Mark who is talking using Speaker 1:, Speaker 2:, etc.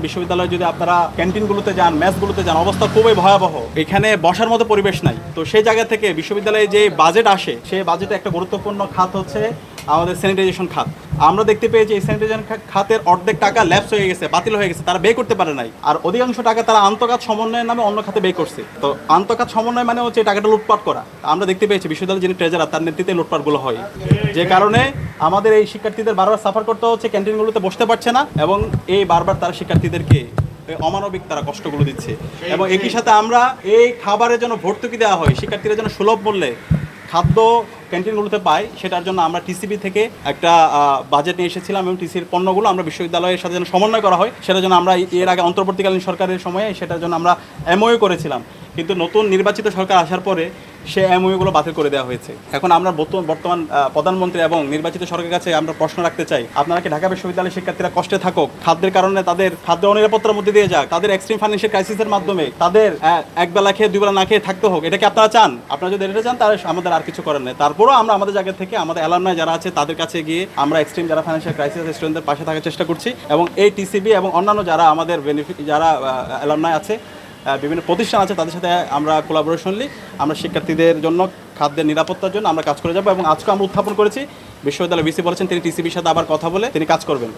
Speaker 1: বিশ্ববিদ্যালয়ে যদি আপনারা ক্যান্টিনগুলোতে যান, মেসগুলোতে যান, অবস্থা খুবই ভয়াবহ। এখানে বসার মতো পরিবেশ নাই। তো সেই জায়গা থেকে বিশ্ববিদ্যালয়ে যে বাজেট আসে, সেই বাজেটে একটা গুরুত্বপূর্ণ খাত হচ্ছে আমাদের স্যানিটাইজেশন খাত। আমরা দেখতে পেয়েছি এই স্যানিটাইজেশন খাতের অর্ধেক টাকা ল্যাপস হয়ে গেছে, বাতিল হয়ে গেছে, তারা ব্যয় করতে পারে নাই। আর অধিকাংশ টাকা তারা আন্তঃখাত সমন্বয়ের নামে অন্য খাতে ব্যয় করছে। তো আন্তঃখাত সমন্বয় মানে হচ্ছে টাকাটা লুটপাট করা। আমরা দেখতে পেয়েছি বিশ্ববিদ্যালয়ের যিনি ট্রেজারার, তার নেতৃত্বে লুটপাটগুলো হয়, যে কারণে আমাদের এই শিক্ষার্থীদের বারবার সাফার করতে হচ্ছে, ক্যান্টিনগুলোতে বসতে পারছে না, এবং এই বারবার তারা শিক্ষার্থীদেরকে অমানবিক তারা কষ্টগুলো দিচ্ছে। এবং একই সাথে আমরা এই খাবারের জন্য ভর্তুকি দেওয়া হয়, শিক্ষার্থীদের জন্য সুলভ মূল্যে খাদ্য ক্যান্টিনগুলোতে পাই, সেটার জন্য আমরা টিসিবি থেকে একটা বাজেট নিয়ে এসেছিলাম, এবং টিসির পণ্যগুলো আমরা বিশ্ববিদ্যালয়ের সাথে যেন সমন্বয় করা হয়, সেটার জন্য আমরা এর আগে অন্তর্বর্তীকালীন সরকারের সময়ে সেটার জন্য আমরা এমওইউ করেছিলাম। কিন্তু নতুন নির্বাচিত সরকার আসার পরে সে এমওইউগুলো বাতিল করে দেওয়া হয়েছে। এখন আমরা বর্তমান প্রধানমন্ত্রী এবং নির্বাচিত সরকারের কাছে আমরা প্রশ্ন রাখতে চাই, আপনারা কি ঢাকা বিশ্ববিদ্যালয়ের শিক্ষার্থীরা কষ্টে থাকুক, খাদ্যের কারণে তাদের খাদ্য অনিরাপত্তার মধ্যে দিয়ে যাক, তাদের এক্সট্রিম ফাইন্যান্সিয়াল ক্রাইসিসের মাধ্যমে তাদের এক বেলা খেয়ে দুই বেলা না খেয়ে থাকতে হোক, এটা কি আপনারা চান? আপনারা যদি এটা চান, তাহলে আমাদের আর কিছু করার নেই। তারপরেও আমরা আমাদের জায়গা থেকে আমাদের অ্যালামনাই যারা আছে তাদের কাছে গিয়ে আমরা এক্সট্রিম যারা ফাইন্যান্সিয়াল ক্রাইসিস স্টুডেন্টদের পাশে থাকার চেষ্টা করছি, এবং এই টিসিবি এবং অন্যান্য যারা আমাদের বেনিফিট যারা অ্যালামনাই আছে, বিভিন্ন প্রতিষ্ঠান আছে, তাদের সাথে আমরা কোলাবোরেশনলি আমরা শিক্ষার্থীদের জন্য খাদ্যের নিরাপত্তার জন্য আমরা কাজ করে যাবো। এবং আজকে আমরা উত্থাপন করেছি, বিশ্ববিদ্যালয় ভিসি বলেছেন তিনি টিসিবির সাথে আবার কথা বলে তিনি কাজ করবেন।